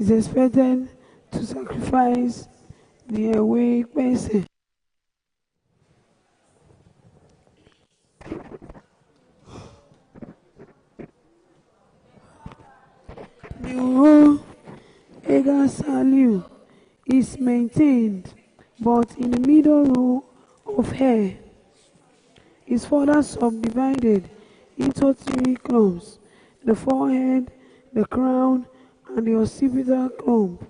is expected to sacrifice the awake person. The whole Ega Saliu is maintained, but in the middle row of hair is further subdivided into 3 clumps: the forehead, the crown, and the occipital clump.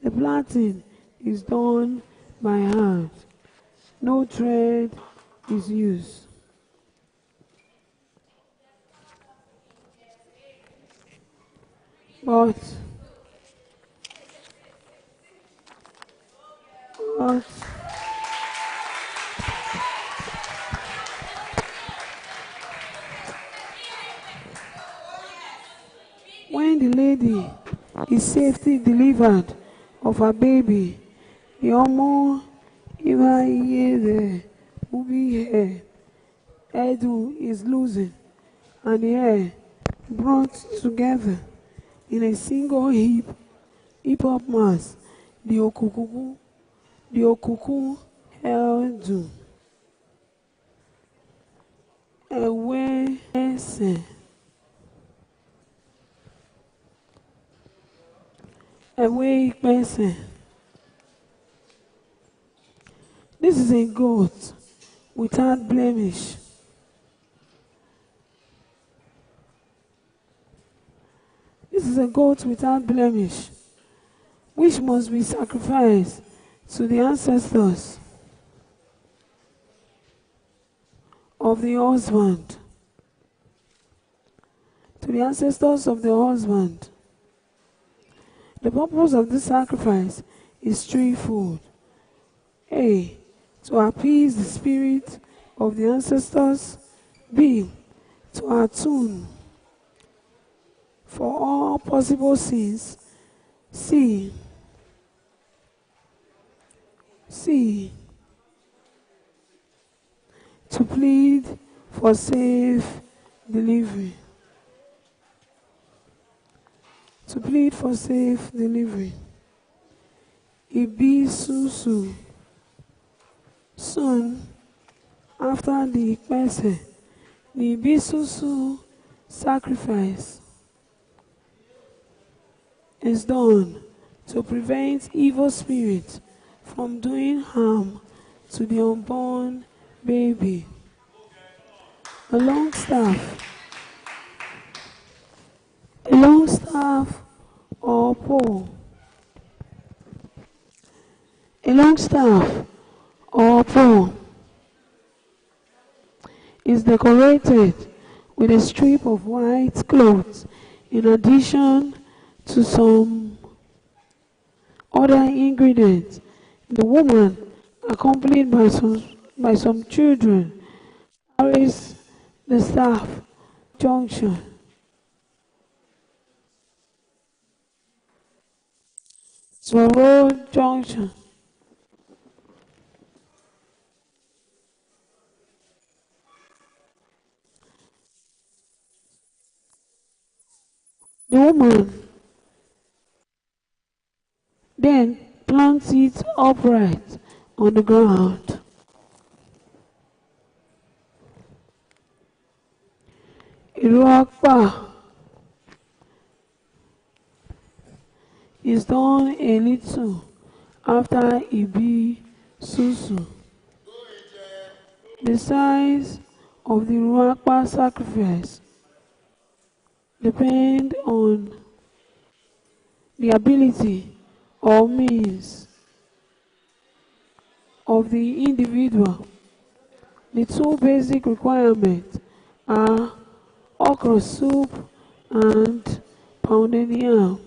The plaiting is done by hand. No thread is used. But when the lady is safely delivered of her baby, the Omo Iva the movie hair hairdo is loosened and the hair brought together in a single hip-hop mass, the okuku hairdo. Awake person. This is a goat without blemish. This is a goat without blemish, which must be sacrificed to the ancestors of the husband. To the ancestors of the husband. The purpose of this sacrifice is threefold. A. To appease the spirit of the ancestors. B. To atone for all possible sins. C. To plead for safe delivery. To plead for safe delivery. Ibi susu. Soon after the person, the Ibi susu sacrifice is done to prevent evil spirits from doing harm to the unborn baby. A long staff or pole. A long staff or pole is decorated with a strip of white cloth in addition to some other ingredients. The woman, accompanied by some children, carries the staff junction. To a road junction. The woman then plants it upright on the ground. Iruakpa is done a little after Ibi Susu. The size of the Iruakpa sacrifice depends on the ability or means of the individual. The 2 basic requirements are okra soup and pounded yam.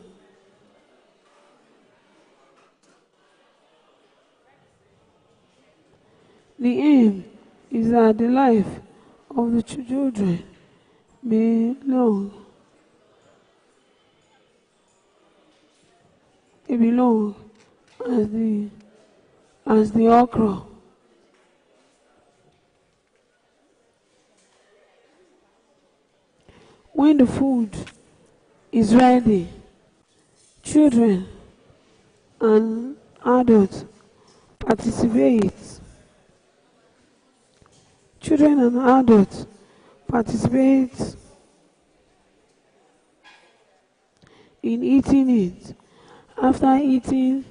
The aim is that the life of the children may long. It belongs as the okra. When the food is ready, Children and adults participate. Children and adults participate in eating it. After eating,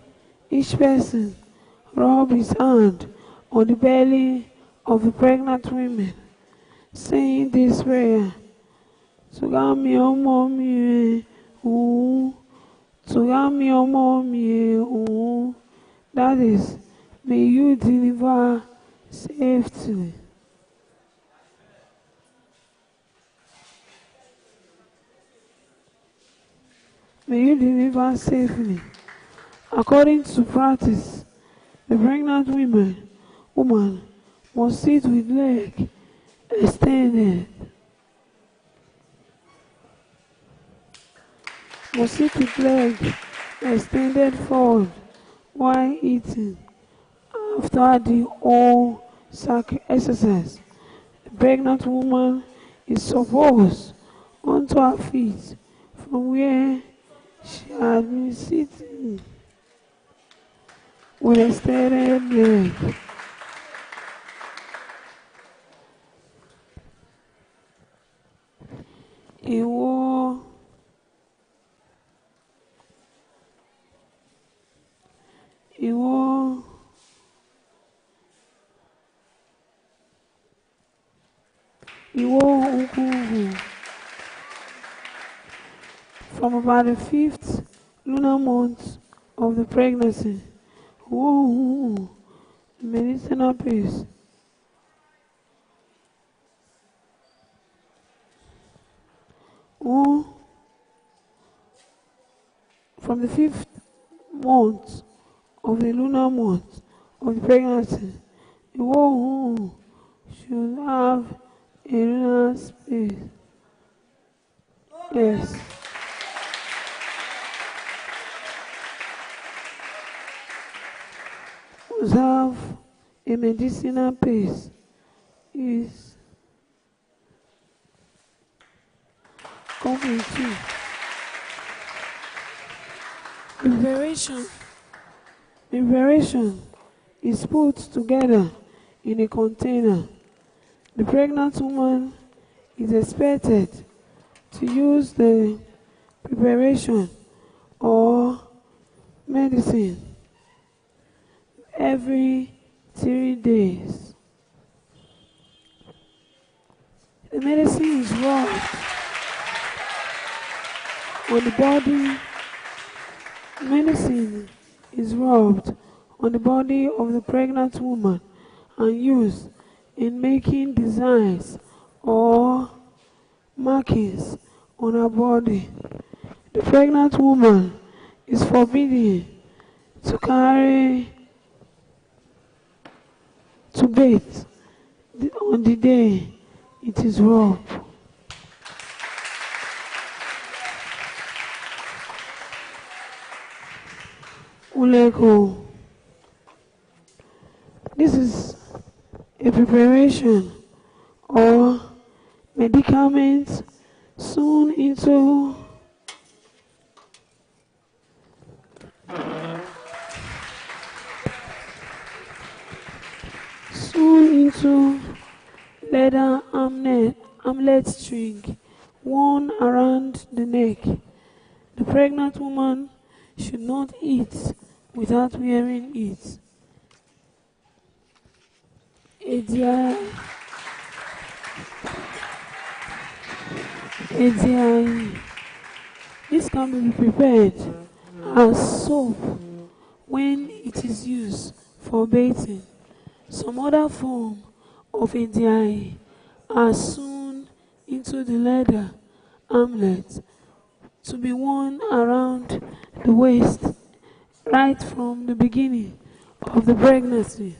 each person rub his hand on the belly of the pregnant women, saying this prayer: Tugami ọmọ mi òun, Tugami ọmọ mi òun. That is, may you deliver safely. May you deliver safely. According to practice, the pregnant woman must sit with leg extended. Must sit with leg extended forward while eating. After the whole exercise, the pregnant woman is supposed onto her feet from where she had been sitting with extended leg. Ìwọ Ukuhu. From about the 5th lunar month of the pregnancy, the medicinal piece. From the 5th month of the lunar month of the pregnancy, the woman should have a lunar space. Yes. Observe a medicinal pace is coming to preparation is put together in a container. The pregnant woman is expected to use the preparation or medicine every 3 days. The medicine is rubbed on the body. Medicine is rubbed on the body of the pregnant woman and used in making designs or markings on her body. The pregnant woman is forbidden to carry to bathe on the day it is rubbed. Uleko. This is a preparation or medicament soon into leather armlet string worn around the neck. The pregnant woman should not eat without wearing it. This can be prepared as soap when it is used for bathing. Some other form of ADI are sewn into the leather armlet to be worn around the waist right from the beginning of the pregnancy.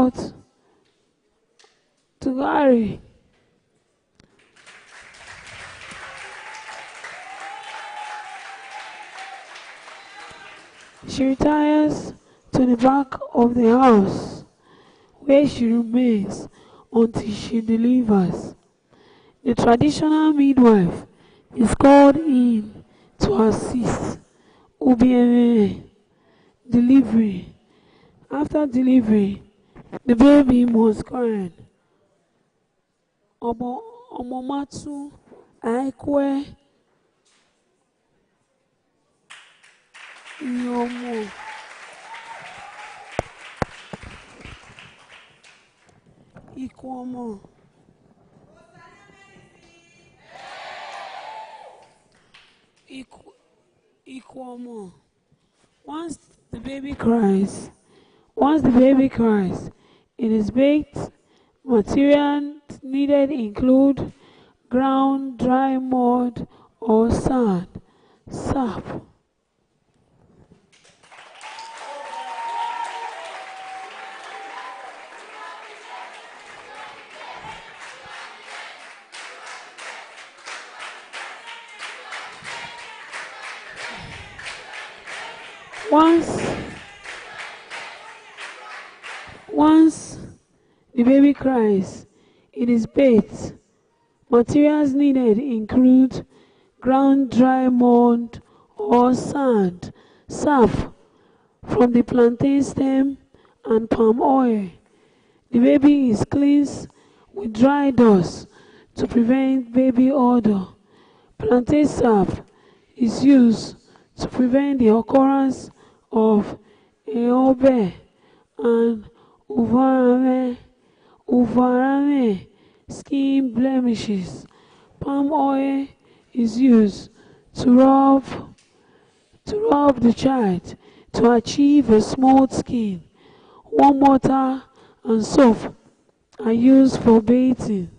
out to Gary. She retires to the back of the house, where she remains until she delivers. The traditional midwife is called in to assist Osariemen delivery. After delivery, the baby must cry. Omomatu aikwe iyomo. Ikomo. Ikomo. Once the baby cries, it is baked. Materials needed include ground dry mud or sand, sap. Once the baby cries, it is baked. Materials needed include ground dry mud or sand, sap from the plantain stem, and palm oil. The baby is cleansed with dry dust to prevent baby odor. Plantain sap is used to prevent the occurrence of aobe and uvarame skin blemishes. Palm oil is used to rub the child to achieve a smooth skin. Warm water and soap are used for bathing.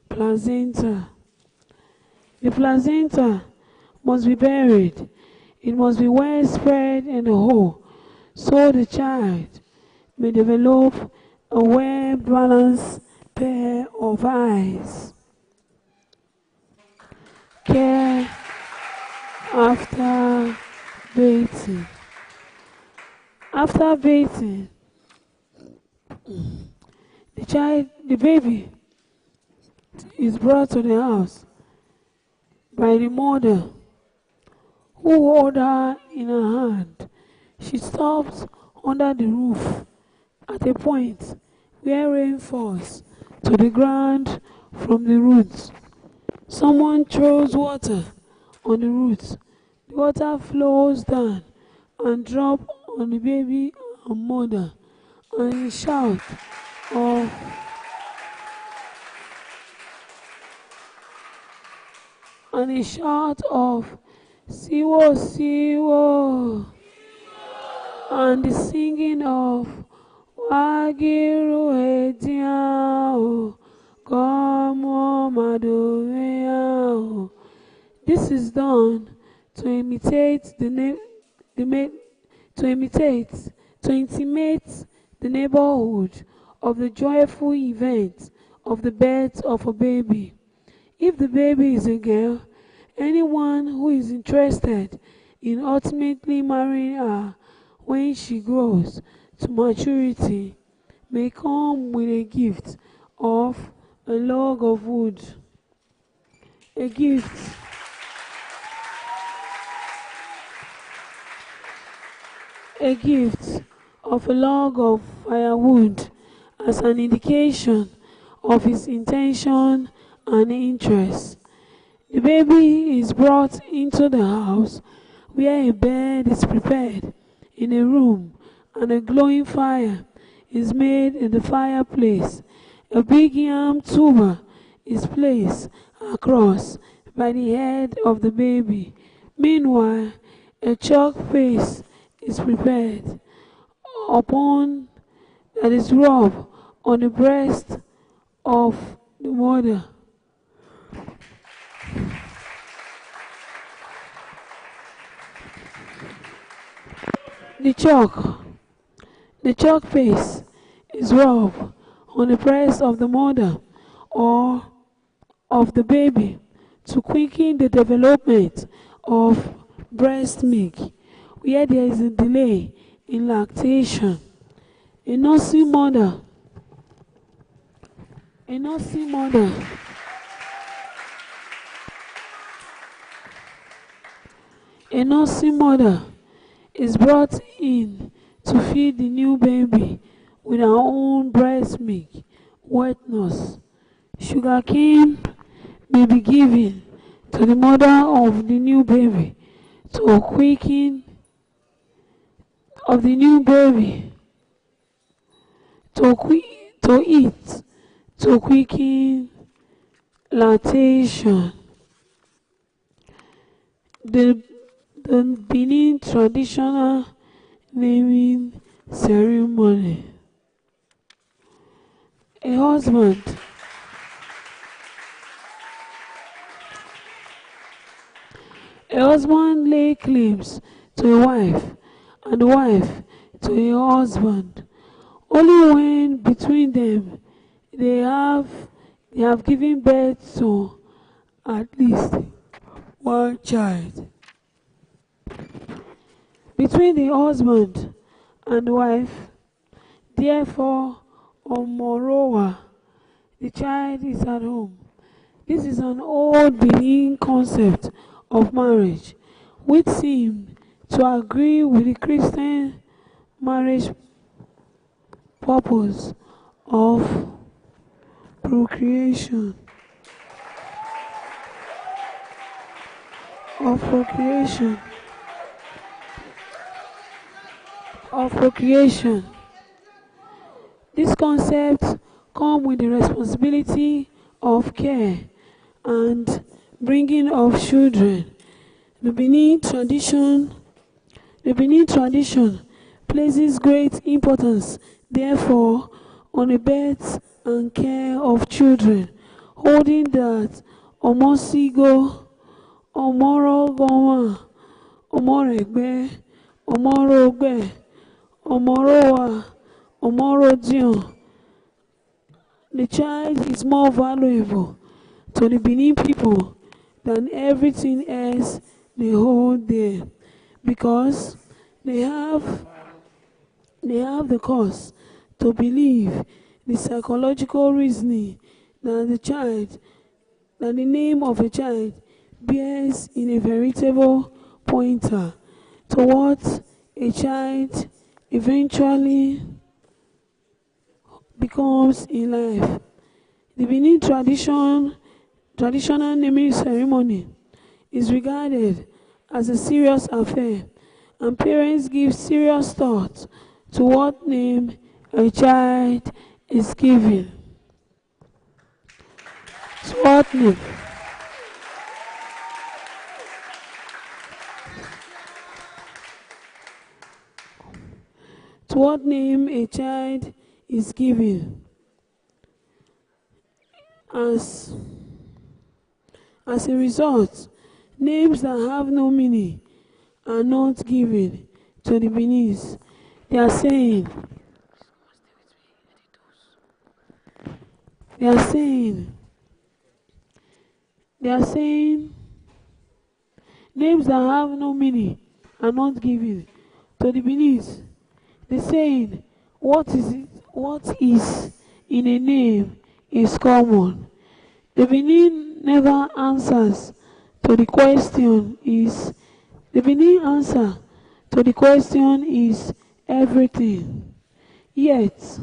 Placenta. The placenta must be buried. It must be well spread in a hole so the child may develop a well-balanced pair of eyes. Care after bathing. After bathing, the baby is brought to the house by the mother, who hold her in her hand. She stops under the roof at a point where rain falls to the ground from the roots. Someone throws water on the roots. The water flows down and drops on the baby and mother, and a shout of Siwo, Siwo, and the singing of Wagiru Ediao, Komo Madoreao. This is done to imitate to intimate the neighborhood of the joyful event of the birth of a baby. If the baby is a girl, anyone who is interested in ultimately marrying her when she grows to maturity may come with a gift of a log of wood. A gift of a log of firewood as an indication of his intention and interest. The baby is brought into the house where a bed is prepared in a room and a glowing fire is made in the fireplace. A big yam tuber is placed across by the head of the baby. Meanwhile, a chalk paste is prepared that is rubbed on the breast of the mother. The chalk The chalk paste is rubbed on the breast of the mother or of the baby to quicken the development of breast milk where there is a delay in lactation. A nursing mother, a nursing mother, a nursing mother is brought in to feed the new baby with her own breast milk, wet nurse. Sugarcane may be given to the mother of the new baby to quicken of the new baby to eat to quicken lactation. The Benin traditional naming ceremony. A husband A husband lay claims to a wife, and a wife to a husband. Only when between them they have given birth to at least one child. Between the husband and wife, therefore, or moreover, the child is at home. This is an old Benin concept of marriage, which seems to agree with the Christian marriage purpose of procreation. Of procreation. Of procreation. This concept comes with the responsibility of care and bringing of children. The Benin tradition places great importance, therefore, on the birth and care of children, holding that omosigo, omorogoma, omoregbe, omorogbe, omorowa, omorodion. The child is more valuable to the Benin people than everything else they hold there, because they have the cause to believe the psychological reasoning that the name of a child bears in a veritable pointer to what a child eventually becomes in life. The Benin traditional naming ceremony is regarded as a serious affair, and parents give serious thought to what name a child is given. To what name? To what name a child is given. As a result, names that have no meaning are not given to the Beninese. They are saying names that have no meaning are not given to the Beninese. They're saying what is in a name is common. The Benin never answers to the question is the Benin answer to the question is everything. Yet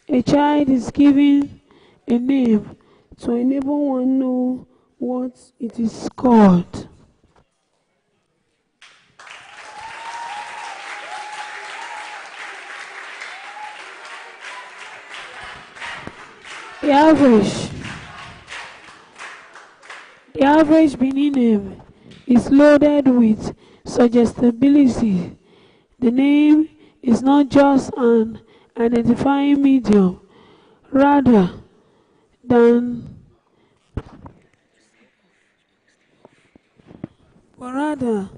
a child is given a name to enable one know what it is called. The average Benin name is loaded with suggestibility. The name is not just an identifying medium, rather than but rather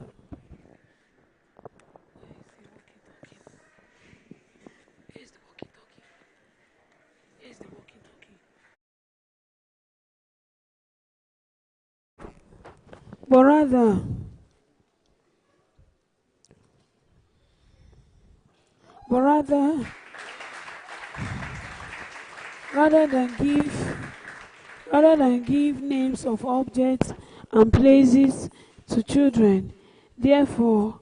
but rather but rather rather than give rather than give names of objects and places to children. Therefore,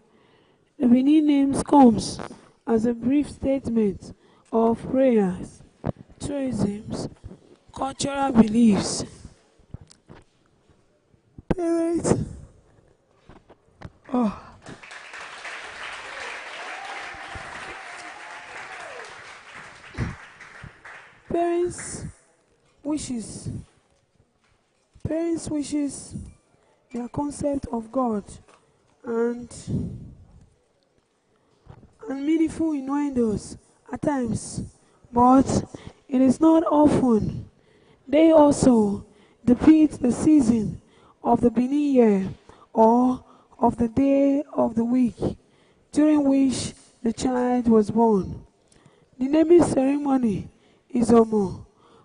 the Benin names comes as a brief statement of prayers, truisms, cultural beliefs. Parents, oh, parents wishes, parents wishes, their concept of God and meaningful innuendos at times, but it is not often. They also depict the season of the Benin year or of the day of the week during which the child was born. The naming ceremony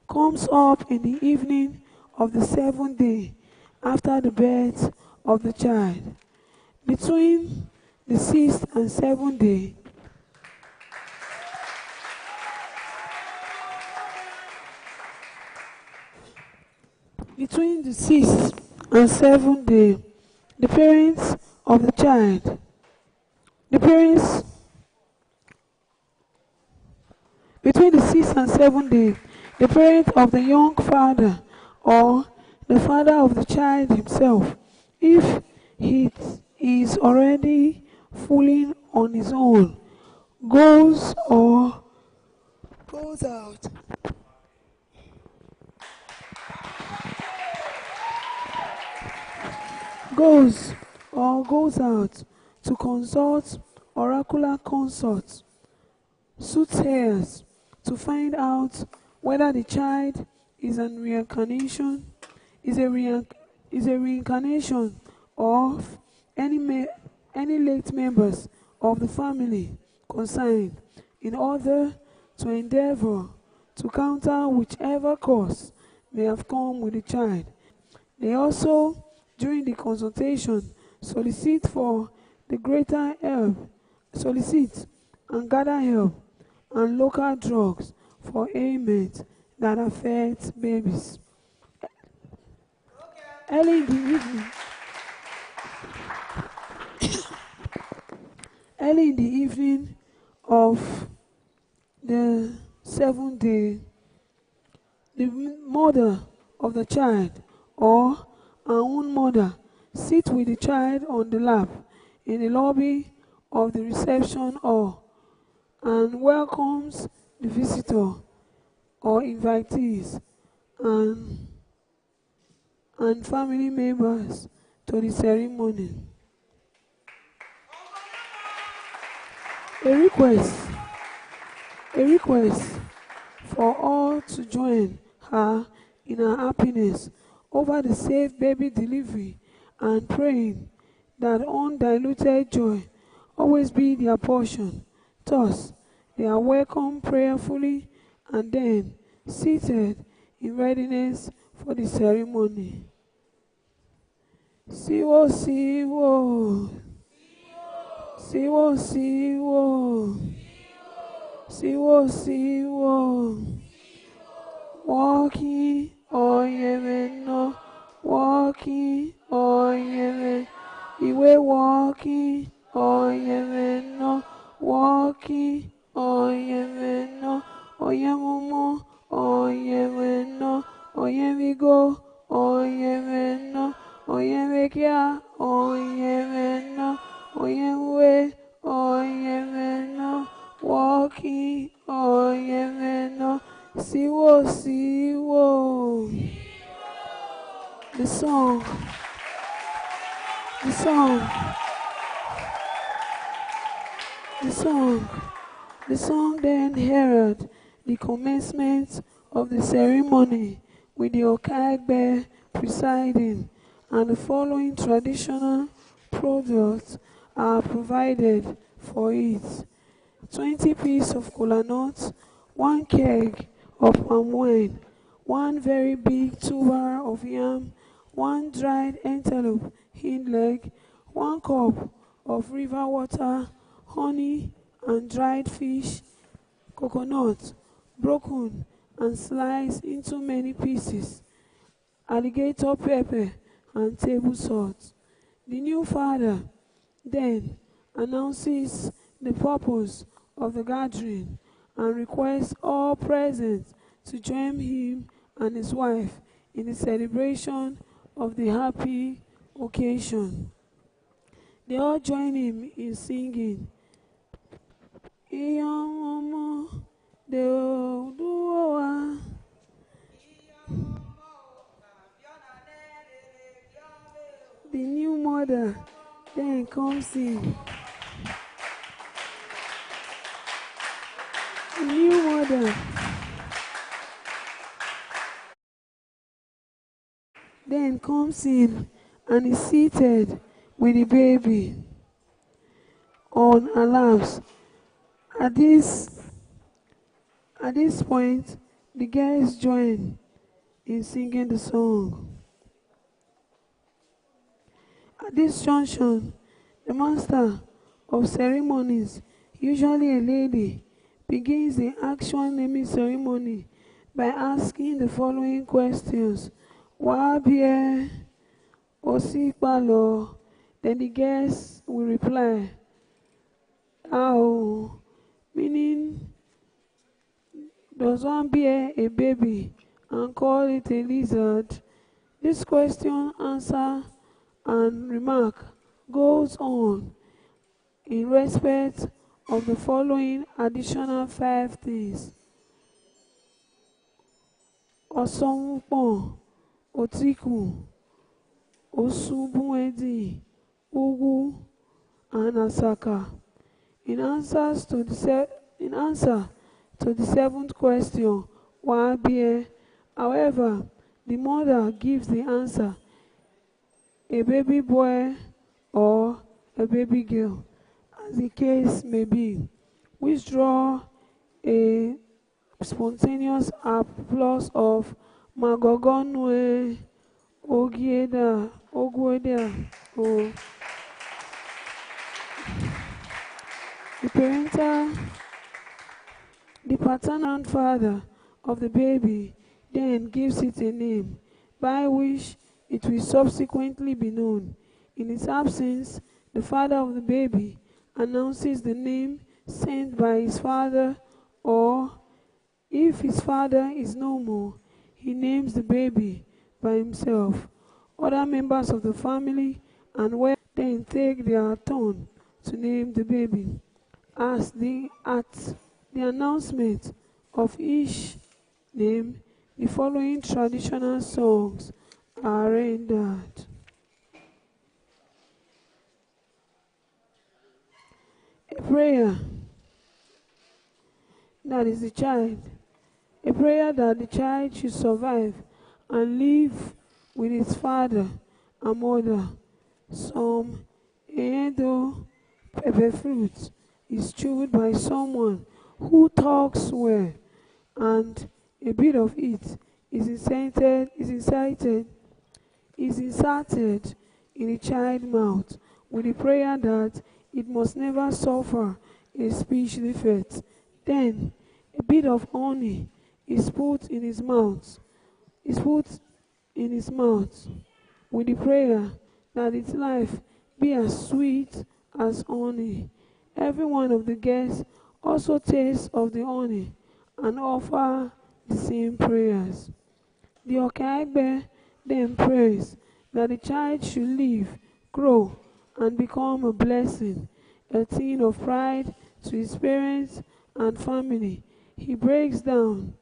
comes up in the evening of the seventh day after the birth of the child. Between the sixth and seventh day, the parents of the child, the parents between the sixth and seventh day, the parent of the young father or the father of the child himself, if he is already fully on his own, goes out goes out to consult oracular consorts, soothsayers, to find out whether the child is a reincarnation of any late members of the family concerned, in order to endeavor to counter whichever cause may have come with the child. They also, during the consultation, solicit and gather help and local drugs for ailments that affect babies. Early in the evening, early in the evening of the seventh day, the mother of the child or our own mother sits with the child on the lap in the lobby of the reception hall and welcomes the visitor or invitees and family members to the ceremony. A request for all to join her in her happiness over the safe baby delivery and praying that undiluted joy always be their portion. Thus, they are welcomed prayerfully and then seated in readiness for the ceremony. Siwo, siwo. Siwo, siwo. Siwo, siwo. Walking Oyemen no. Walking Oyemen. Iwe walking Oyemen no. Walking Oyemen no. Oyemumo Oyemen no. Oyemigo Oyemen no. Oyemekia Oyemen no. Oyemwe Oyemen no. Walking Oyemen no. Siwo, siwo. The song then heralded the commencement of the ceremony with the Okagbe presiding, and the following traditional products are provided for it: 20 pieces of kola nuts, 1 keg of palm wine, 1 very big tuber of yam, 1 dried antelope hind leg, 1 cup of river water, honey and dried fish, coconut, broken and sliced into many pieces, alligator pepper and table salt. The new father then announces the purpose of the gathering and requests all present to join him and his wife in the celebration of the happy occasion. They all join him in singing, "Iyomomo de oduwa." The new mother then comes in. The new mother then comes in and is seated with the baby on her laps. At this point, the guests join in singing the song. At this junction, the master of ceremonies, usually a lady, begins the actual naming ceremony by asking the following questions. Wabie Osikpalo. Then the guests will reply, "How?" Meaning, does one bear a baby and call it a lizard? This question, answer, and remark goes on in respect of the following additional 5 things: Osonwupon, Otiku, Osubuedi, Ugu, and Asaka. In answer to the 7th question, Wabie, however, the mother gives the answer, a baby boy or a baby girl, as the case may be, which draw a spontaneous applause of Magogonwe Ogieda Ogweda. The paternal father of the baby then gives it a name by which it will subsequently be known. In its absence, the father of the baby announces the name sent by his father, or if his father is no more, he names the baby by himself. Other members of the family and well then take their turn to name the baby. At the announcement of each name, the following traditional songs are rendered. A prayer that is the child. A prayer that the child should survive and live with its father and mother. Some Edo pepper fruit is chewed by someone who talks well, and a bit of it is inserted in the child's mouth with the prayer that it must never suffer a speech defect. Then a bit of honey is put in his mouth. With the prayer that its life be as sweet as honey. Every one of the guests also tastes of the honey and offer the same prayers. The Okaigbe then prays that the child should live, grow, and become a blessing, a thing of pride to his parents and family. He breaks the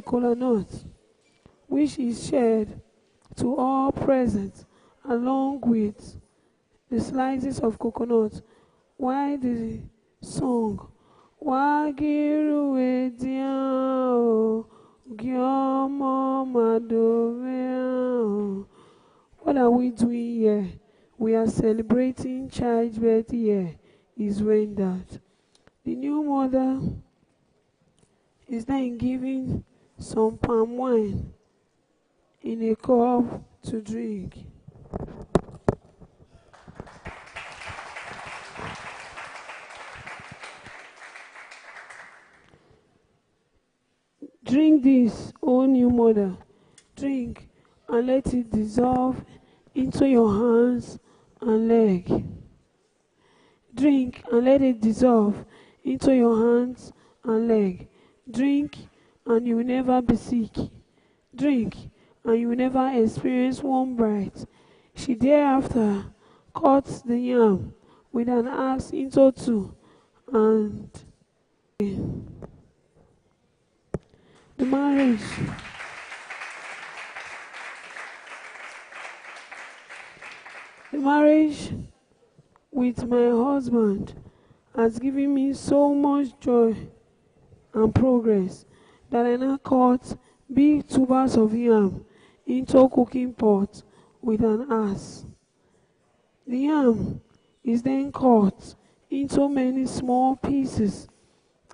kola nut, which is shared to all present, along with the slices of coconut, while the song, Wagiru Ediao, Gyomo Madovea. What are we doing here? We are celebrating childbirth here, is rendered. The new mother is then giving some palm wine in a cup to drink. Drink this, O new mother. Drink and let it dissolve into your hands and leg. Drink and let it dissolve into your hands and leg. Drink and you will never be sick. Drink and you will never experience one bright. She thereafter cut the yam with an axe into two, and the marriage with my husband has given me so much joy and progress that I now cut big tubers of yam into a cooking pot with an axe. The yam is then cut into many small pieces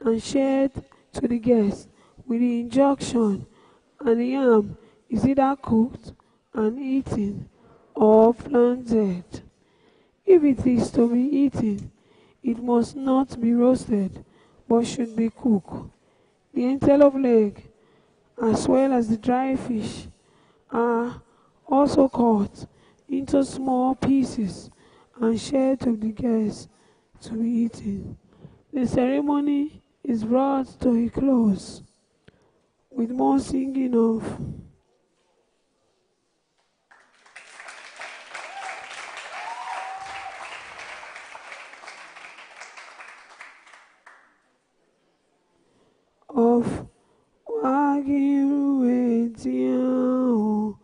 and shared to the guests with the injunction, and the yam is either cooked and eaten or planted. If it is to be eaten, it must not be roasted, but should be cooked. The antelope leg, as well as the dry fish, are also cut into small pieces and shared to the guests to be eaten. The ceremony is brought to a close with more singing of Wagiru Etiao,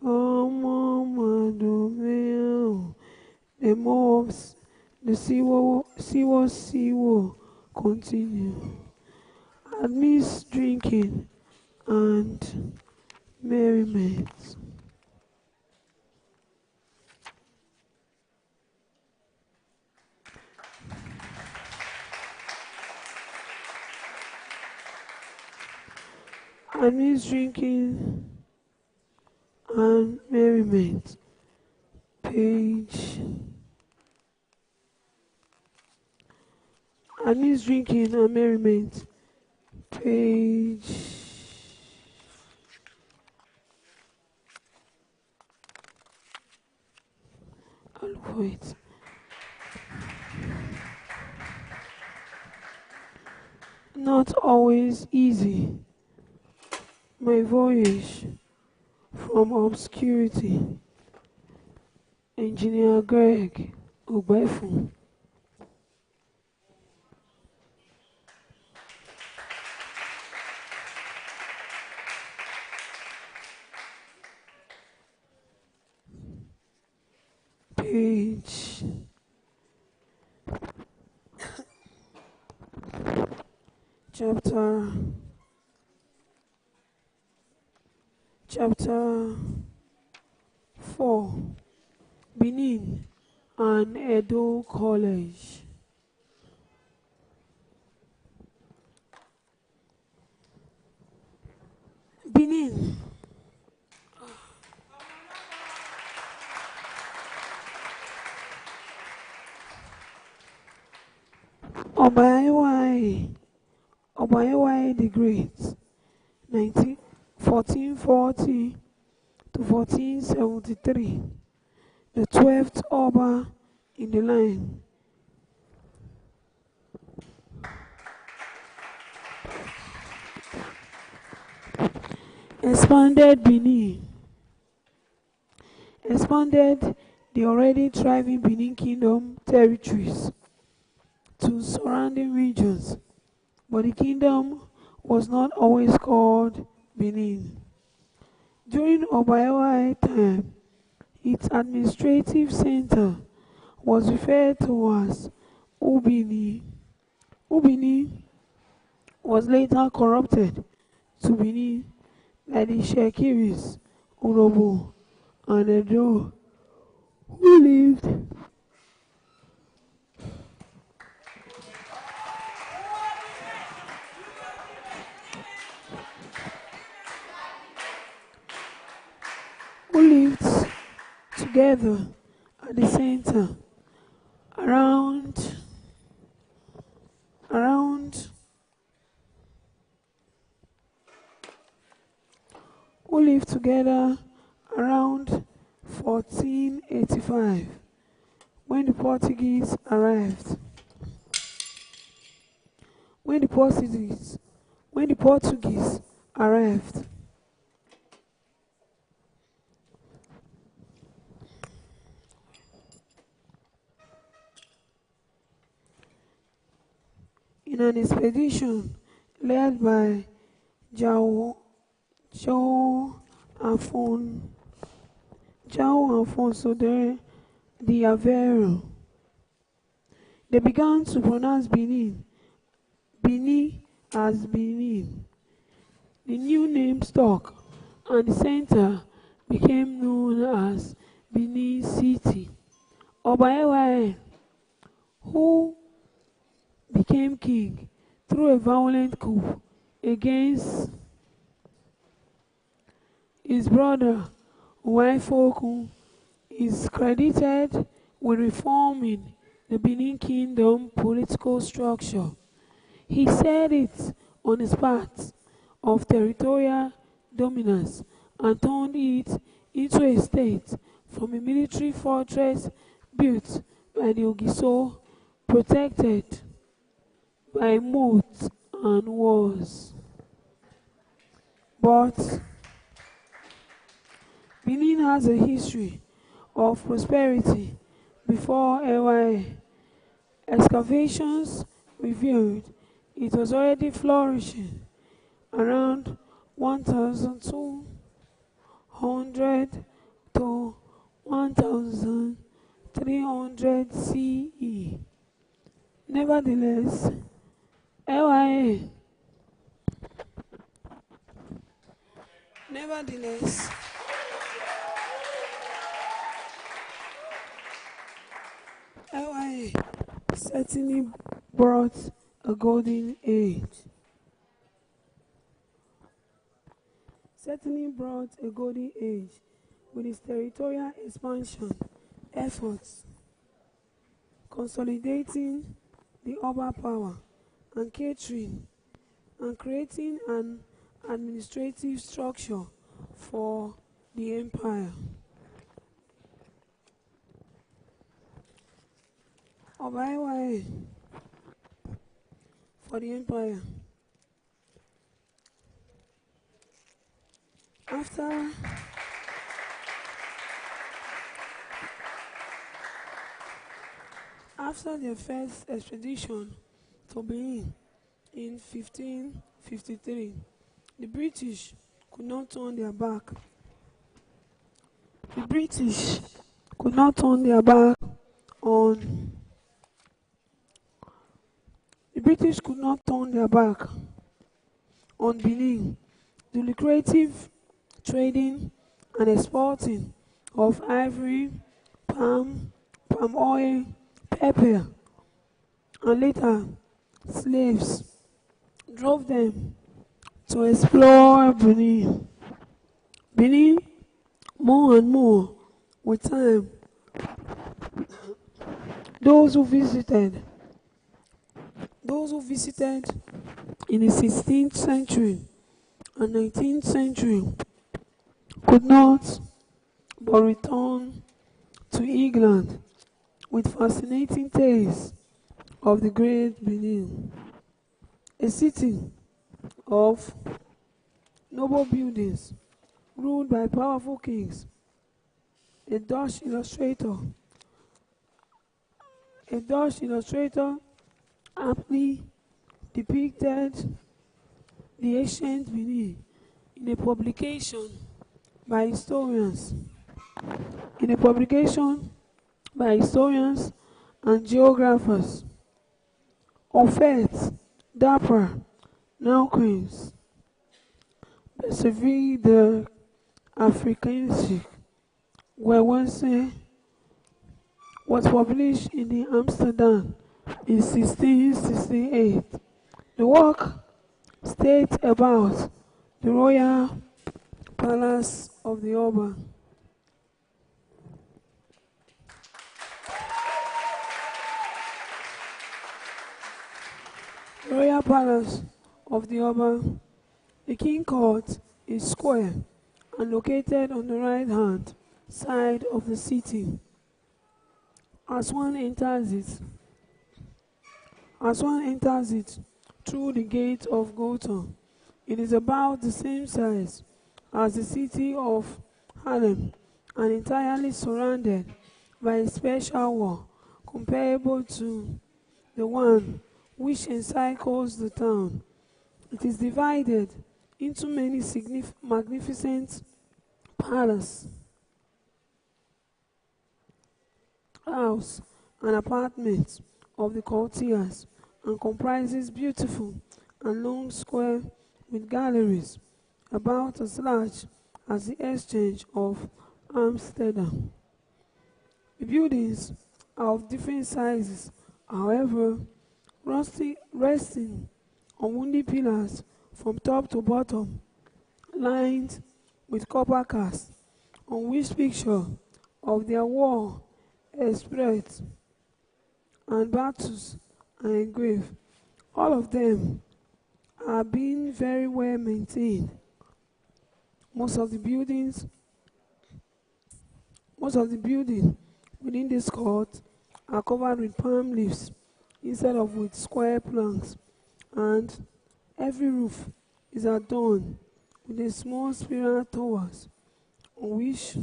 Omo Madomeo, the mobs, the Siwo continue. Amidst drinking and merriment. Amidst drinking and merriment. Page. Amidst drinking and merriment. Page. I'll look for it. Not always easy. My voyage from obscurity. Engineer Greg Ogbefun. Page. Chapter 4. Benin and Edo College. Benin. Obayewai the Great, 1440 to 1473, the 12th Oba in the line. Expanded Benin. Expanded the already thriving Benin Kingdom territories to surrounding regions, but the kingdom was not always called Benin. During Obayewai time, its administrative center was referred to as Ubini. Ubini was later corrupted to Benin by the Shekiris, Urobo, and Edo, who lived together at the center around who lived together around 1485 when the Portuguese arrived. When the Portuguese arrived. In an expedition led by João Afonso de Aveiro, they began to pronounce Benin as Benin. The new name stuck, and the center became known as Benin City. Osariemen, who became king through a violent coup against his brother Waifoku, is credited with reforming the Benin Kingdom political structure. He set it on his path of territorial dominance and turned it into a state from a military fortress built by the Ogiso, protected by moats and walls. But Benin has a history of prosperity before LYA. Excavations revealed it was already flourishing around 1200 to 1300 CE. Nevertheless, LYA certainly brought a golden age. With its territorial expansion efforts, consolidating the urban power and catering and creating an administrative structure for the empire. Osariemen for the empire. After their first expedition to Benin in 1553, the British could not turn their back. On Benin. The lucrative trading and exporting of ivory, palm oil, pepper, and later slaves drove them to explore Benin. More and more with time, those who visited in the 16th century and 19th century could not but return to England with fascinating tales of the great Benin, a city of noble buildings ruled by powerful kings. A Dutch illustrator aptly depicted the ancient Benin in a publication by historians and geographers. Ofet, Dapper, now queens, Persever the Afrikaanse, was published in the Amsterdam in 1668. The work states about the royal palace of the Oba. The royal palace of the Oba, the king court, is square and located on the right-hand side of the city. As one enters it through the gate of Gotham, it is about the same size as the city of Harlem and entirely surrounded by a special wall comparable to the one which encircles the town. It is divided into many magnificent palaces, house, and apartments of the courtiers, and comprises beautiful and long square with galleries about as large as the Exchange of Amsterdam. The buildings are of different sizes, however, resting on wooden pillars from top to bottom, lined with copper casts, on which picture of their war exploits and battles are engraved. All of them are being very well maintained. Most of the buildings within this court are covered with palm leaves instead of with square planks, and every roof is adorned with a small spiral towers on which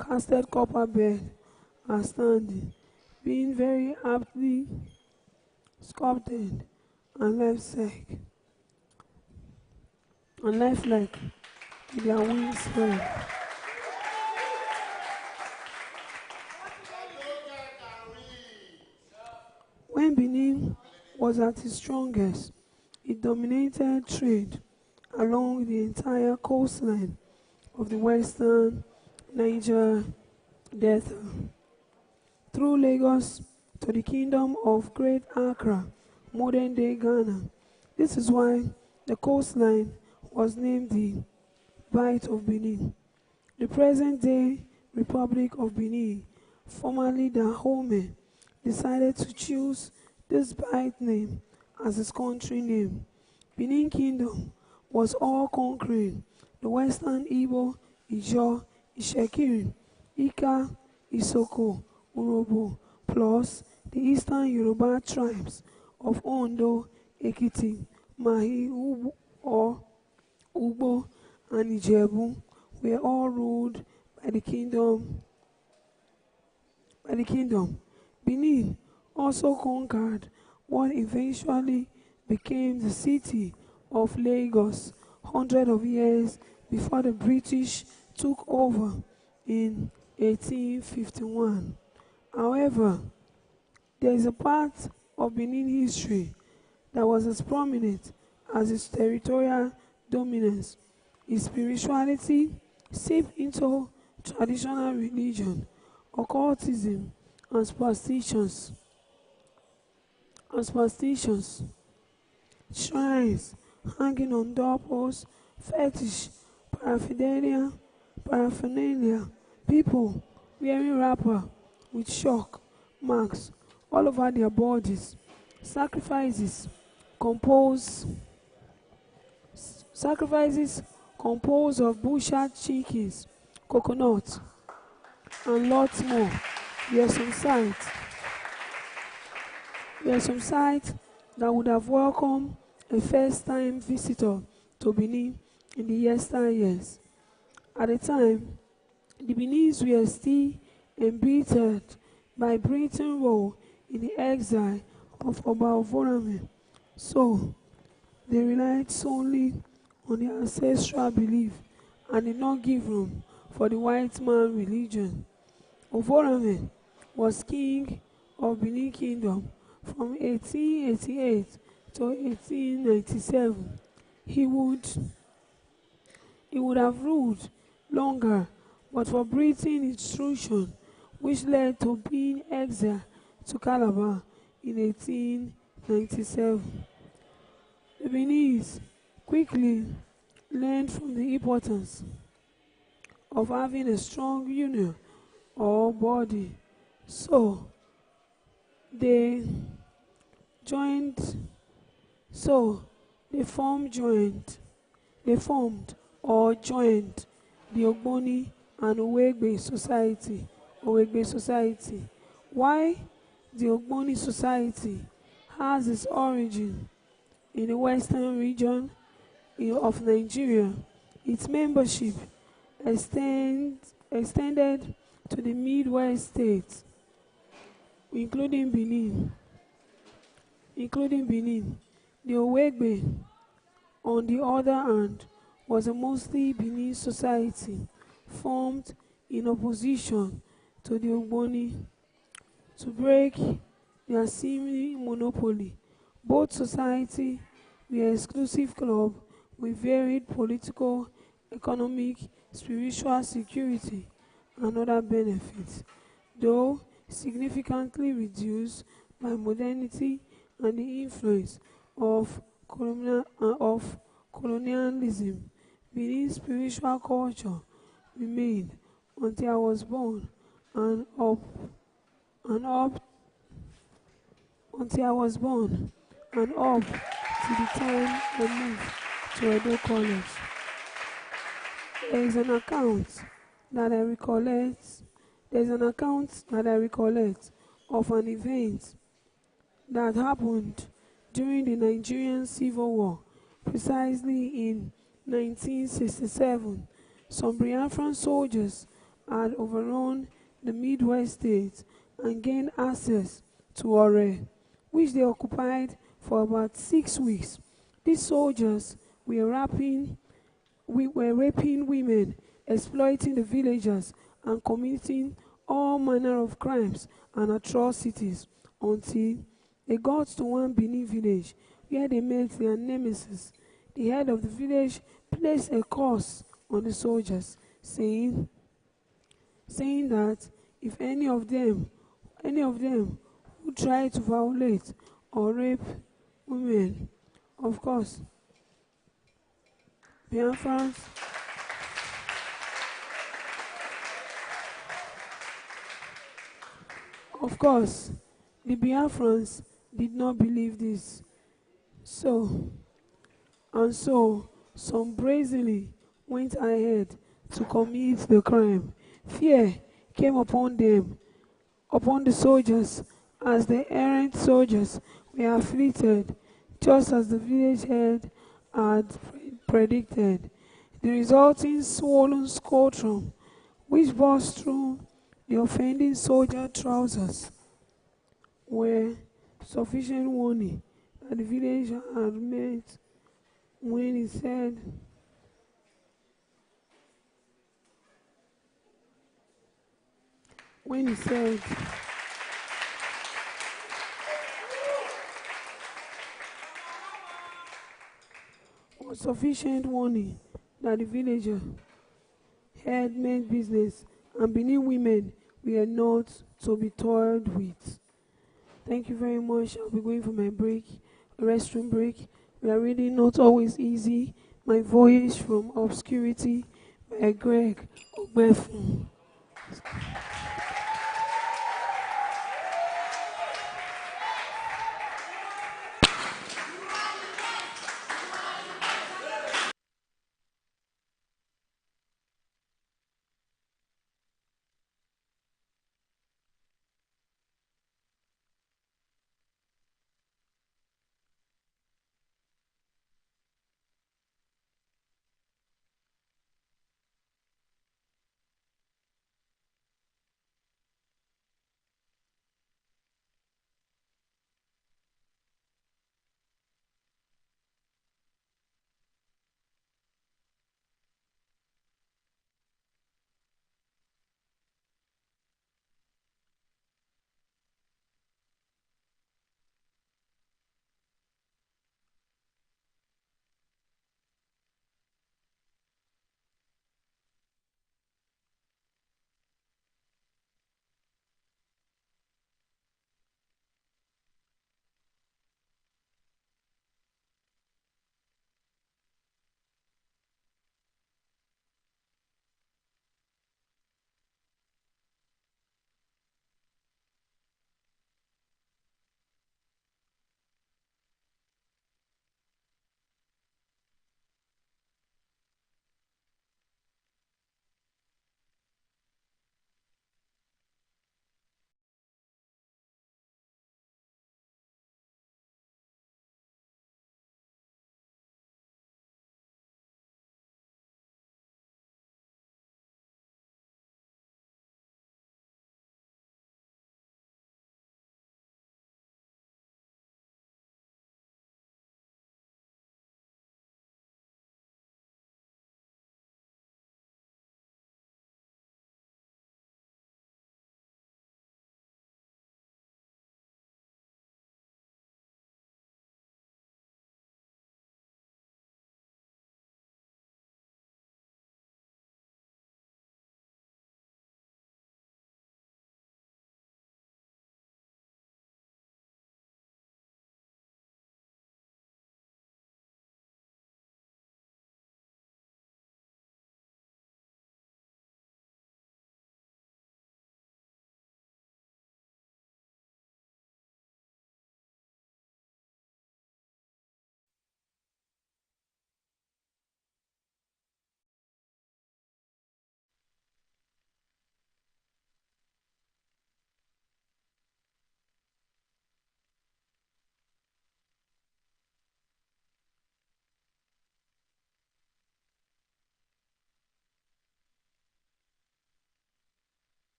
casted copper beds are standing, being very aptly sculpted and lifelike with their wings spread. When Benin was at its strongest, it dominated trade along the entire coastline of the western Niger Delta, through Lagos to the kingdom of Great Accra, modern-day Ghana. This is why the coastline was named the Bight of Benin. The present-day Republic of Benin, formerly Dahomey, decided to choose this Bight name as its country name. Benin Kingdom was all-conquering the western Igbo, Ijaw, Ishekiri, Ika, Isoko, Urobo, plus the eastern Yoruba tribes of Ondo, Ekiti, Mahi, Ugbo, and Ijebu were all ruled by the kingdom. Benin also conquered what eventually became the city of Lagos hundreds of years before the British took over in 1851. However, there is a part of Benin history that was as prominent as its territorial dominance. Its spirituality seeped into traditional religion, occultism, and superstitions. Shrines hanging on doorposts, fetish, paraphernalia, people wearing wrapper with shock marks all over their bodies, sacrifices composed of butchered chickens, coconut, and lots more. There are some sites that would have welcomed a first-time visitor to Benin in the yesteryears. At the time, the Beninese were still embittered by Britain's role in the exile of Osariemen, so they relied solely on their ancestral belief and did not give room for the white man religion. Osariemen was king of Benin Kingdom from 1888 to 1897. He would have ruled longer, but for Britain's intrusion, which led to being exiled to Calabar in 1897. The Beninese quickly learned from the importance of having a strong union or body, so they formed or joined the Ogboni and Owegbe Society. Why the Ogboni Society has its origin in the western region of Nigeria. Its membership extended to the Midwest states, including Benin. Including Benin. The Owegbe, on the other hand, was a mostly Benin society formed in opposition to the Ogboni to break the Asein monopoly. Both societies were exclusive clubs with varied political, economic, spiritual security, and other benefits, though significantly reduced by modernity and the influence of colonialism. Benin's spiritual culture remained until I was born and up until I was born and up to the time I moved to Edo College. There is an account that I recollect. There is an account that I recollect of an event that happened during the Nigerian Civil War, precisely in 1967. Some Biafran soldiers had overrun the Midwest states and gained access to Ore, which they occupied for about 6 weeks. These soldiers were raping women, exploiting the villagers, and committing all manner of crimes and atrocities until they got to one Benin village where they met their nemesis. The head of the village placed a curse on the soldiers, saying that if any of them who try to violate or rape women, of course, Biafrans, of course, the Biafrans did not believe this. So, so, some brazenly went ahead to commit the crime. Fear came upon them, upon the soldiers, as the errant soldiers were afflicted, just as the village head had predicted. The resulting swollen scrotum, which burst through the offending soldier trousers, were sufficient warning that the village had met when he said, when he said, was sufficient warning that the villager had meant business and Benin women were not to be toyed with. Thank you very much. I'll be going for my break, restroom break. We are reading Not Always Easy, My Voyage from Obscurity by Greg Ogbefun.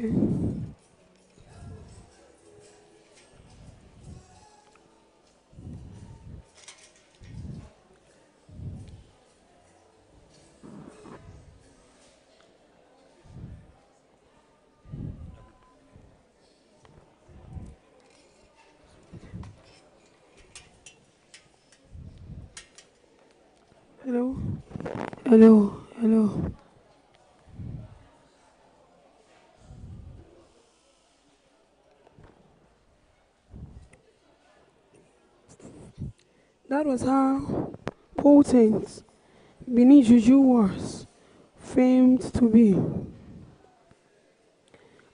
Okay. Hello. Hello. Hello. That was how potent Benin Juju was famed to be.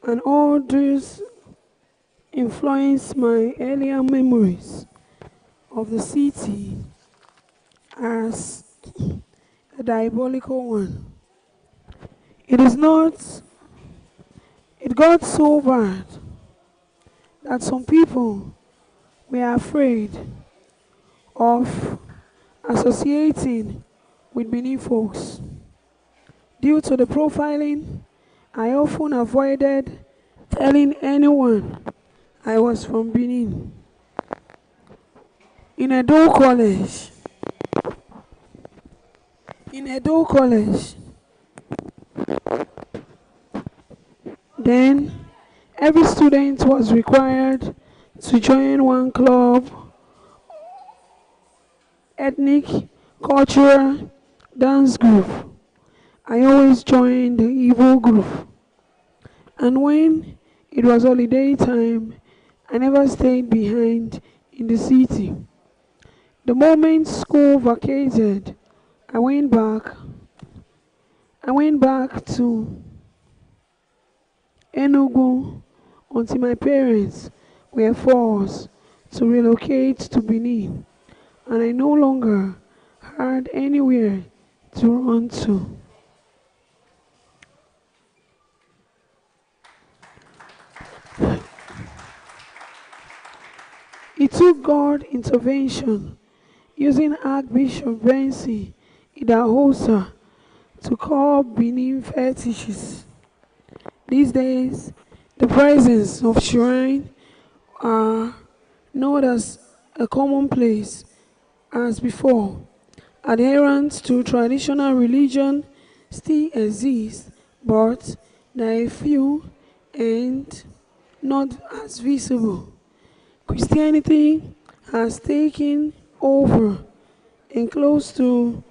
And all this influenced my earlier memories of the city as a diabolical one. It is not, it got so bad that some people were afraid of associating with Benin folks. Due to the profiling, I often avoided telling anyone I was from Benin. In Edo College, in Edo College, then every student was required to join one club, ethnic, cultural, dance group. I always joined the Igbo group. And when it was holiday time, I never stayed behind in the city. The moment school vacated, I went back. I went back to Enugu until my parents were forced to relocate to Benin, and I no longer had anywhere to run to. It took God intervention using Archbishop Bensi Idahosa to call Benin fetishes. These days, the presence of shrine are not as a commonplace as before. Adherence to traditional religion still exists, but there are a few and not as visible. Christianity has taken over, and close to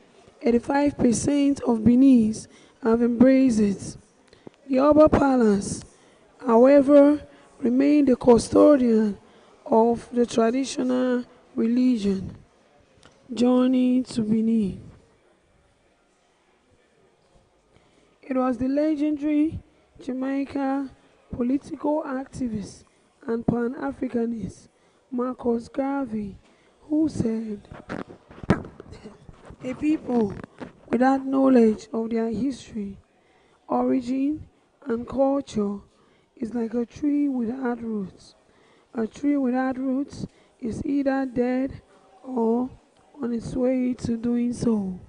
85% of Beninese have embraced it. The Oba Palace, however, remained the custodian of the traditional religion. Journey to Benin. It was the legendary Jamaica political activist and Pan-Africanist Marcus Garvey who said, a people without knowledge of their history, origin, and culture is like a tree without roots. A tree without roots is either dead or on its way to doing so.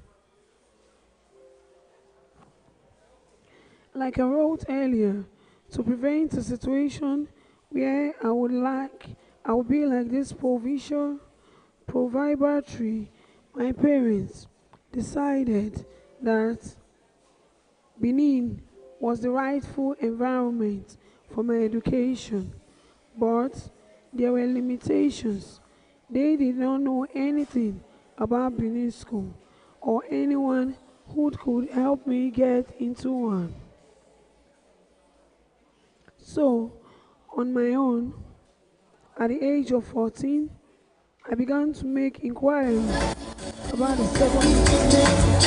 Like I wrote earlier, to prevent a situation where I would be like this provider tree, my parents decided that Benin was the rightful environment for my education, but there were limitations. They did not know anything about Benin School or anyone who could help me get into one. So, on my own, at the age of 14, I began to make inquiries about the secondary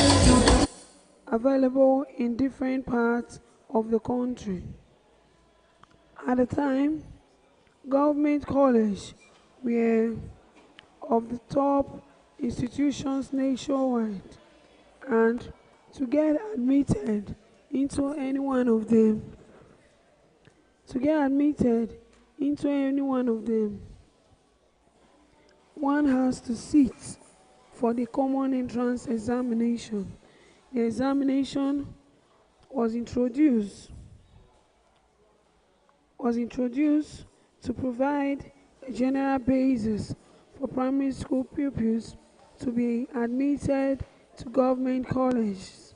schools available in different parts of the country. At the time, government college were of the top institutions nationwide, and to get admitted into any one of them, to get admitted into any one of them, one has to sit for the common entrance examination. The examination was introduced was introduced to provide a general basis for primary school pupils to be admitted to government colleges.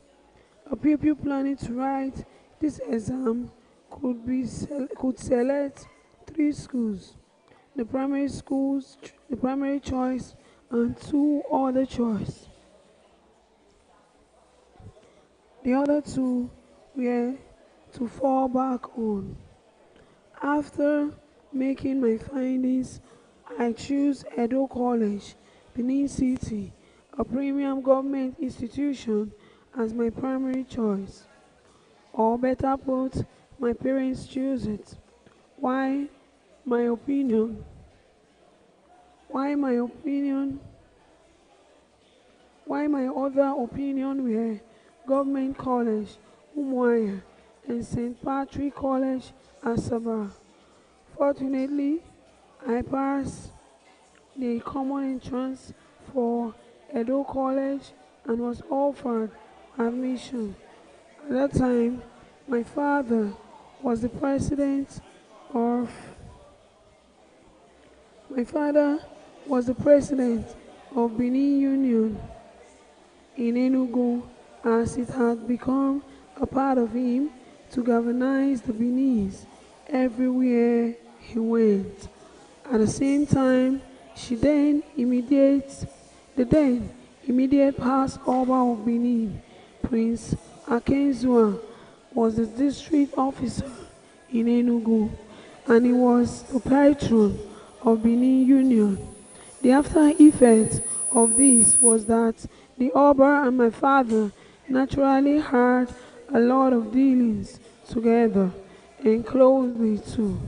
A pupil planning to write this exam could select three schools: the primary choice, and two other choice. The other two were to fall back on. After making my findings, I chose Edo College, Benin City, a premium government institution, as my primary choice. Or better put, my parents chose it. Why my opinion? Why my opinion? Why my other opinion were Government College, Umuahia, and St. Patrick College, Asaba. Fortunately, I passed the common entrance for Edo College and was offered admission. At that time, my father was the president of Benin Union in Enugu, as it had become a part of him to galvanize the Beninese everywhere he went. At the same time, the then immediate past Oba of Benin, Prince Akenzua, was the district officer in Enugu, and he was the patron of Benin Union. The after effect of this was that the Oba and my father naturally had a lot of dealings together, and closely too.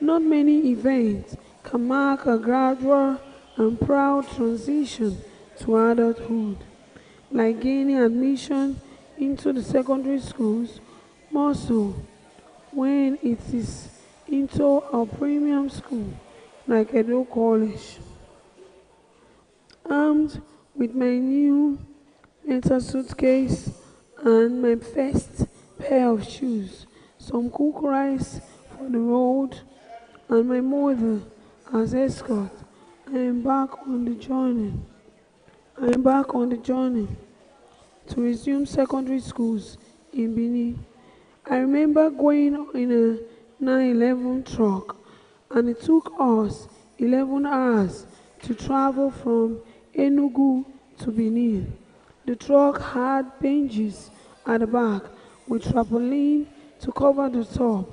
Not many events can mark a gradual and proud transition to adulthood, like gaining admission into the secondary schools, more so when it is into a premium school like Edo College. Armed with my new mental suitcase and my first pair of shoes, some cooked rice for the road, and my mother as escort, I am back on the journey to resume secondary schools in Benin. I remember going in a 911 truck, and it took us 11 hours to travel from Enugu to Benin. The truck had benches at the back with tarpaulin to cover the top.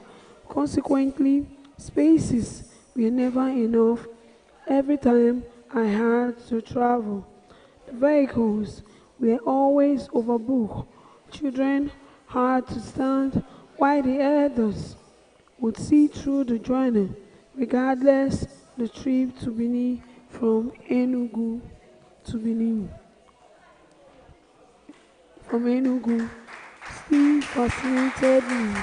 Consequently, spaces were never enough every time I had to travel. The vehicles were always overbooked. Children had to stand while the elders would see through the journey, regardless the trip to Benin from Enugu to Benin. From Enugu still fascinated me.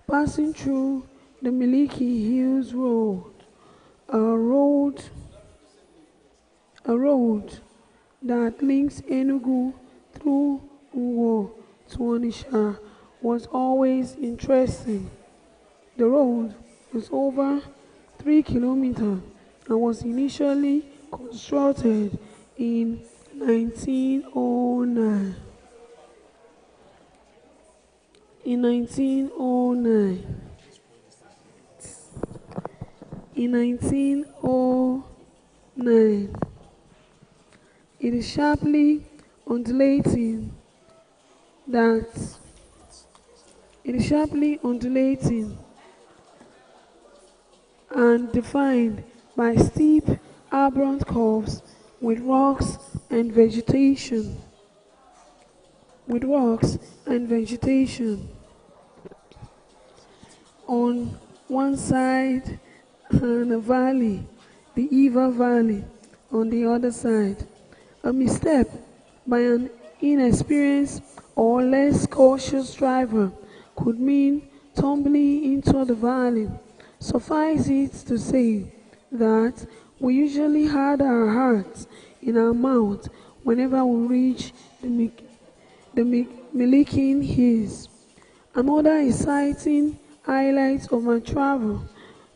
Passing through the Miliki Hills Road, a road that links Enugu through Uwo to Onitsha, was always interesting. The road was over 3 kilometers and was initially constructed in 1909. In 1909, it is sharply undulating and defined by steep, abrupt curves with rocks and vegetation. On one side, and a valley, the Eva Valley, on the other side. A misstep by an inexperienced or less cautious driver could mean tumbling into the valley. Suffice it to say that we usually had our hearts in our mouth whenever we reached the Milikin Hills. Another exciting highlight of my travel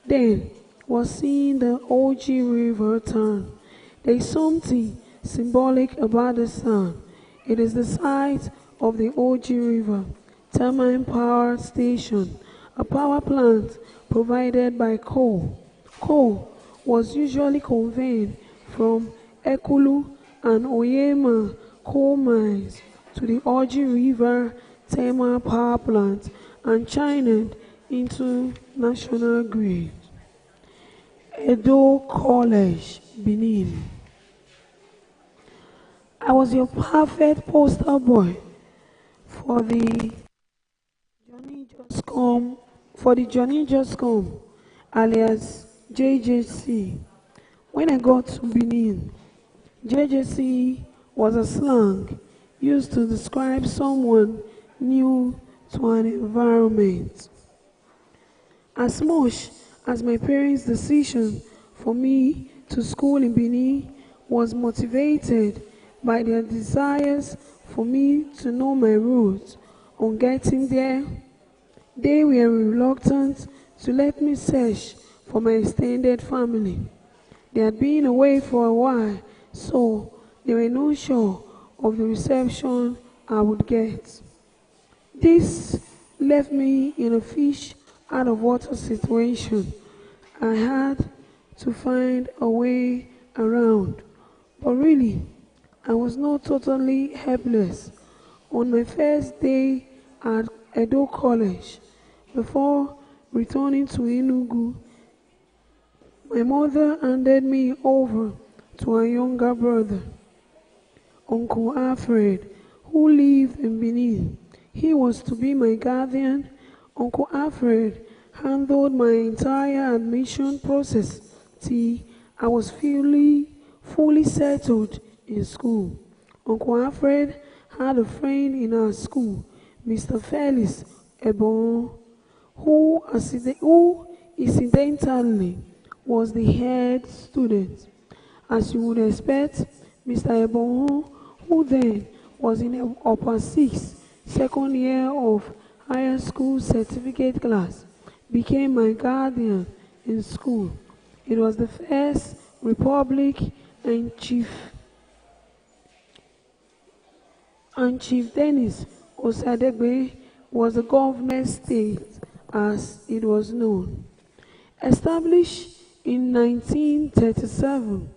then was seeing the OG River turn. There is something symbolic about the sun. It is the site of the OG River Thermal Power Station, a power plant provided by coal. Coal was usually conveyed from Ekulu and Oyema coal mines to the Oji River Thermal Power Plant and channeled into National Grid. Edo College, Benin. I was your perfect poster boy for the Johnny Just Come, alias JJC. When I got to Benin, JJC was a slang used to describe someone new to an environment. As much as my parents' decision for me to school in Benin was motivated by their desires for me to know my roots on getting there, they were reluctant to let me search for my extended family. They had been away for a while, so they were not sure of the reception I would get. This left me in a fish out of water situation. I had to find a way around. But really, I was not totally helpless. On my first day at Edo College, before returning to Enugu, my mother handed me over to her younger brother, Uncle Alfred, who lived in Benin. He was to be my guardian. Uncle Alfred handled my entire admission process till I was fully settled in school. Uncle Alfred had a friend in our school, Mr. Felix Ebon, who incidentally was the head student. As you would expect, Mr. Ebon, who then was in upper sixth, second year of higher school certificate class, became my guardian in school. It was the first republic and Chief Dennis Osadegbe was the government state as it was known. Established in 1937,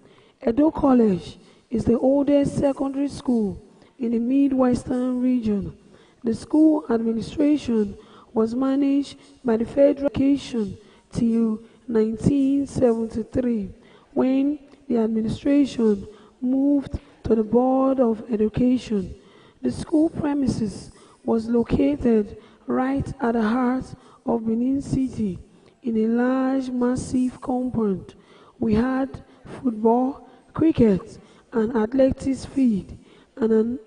Edo College is the oldest secondary school in the Midwestern region. The school administration was managed by the Federal Education till 1973, when the administration moved to the Board of Education. The school premises was located right at the heart of Benin City in a large, massive compound. We had football, cricket, and athletics field, and an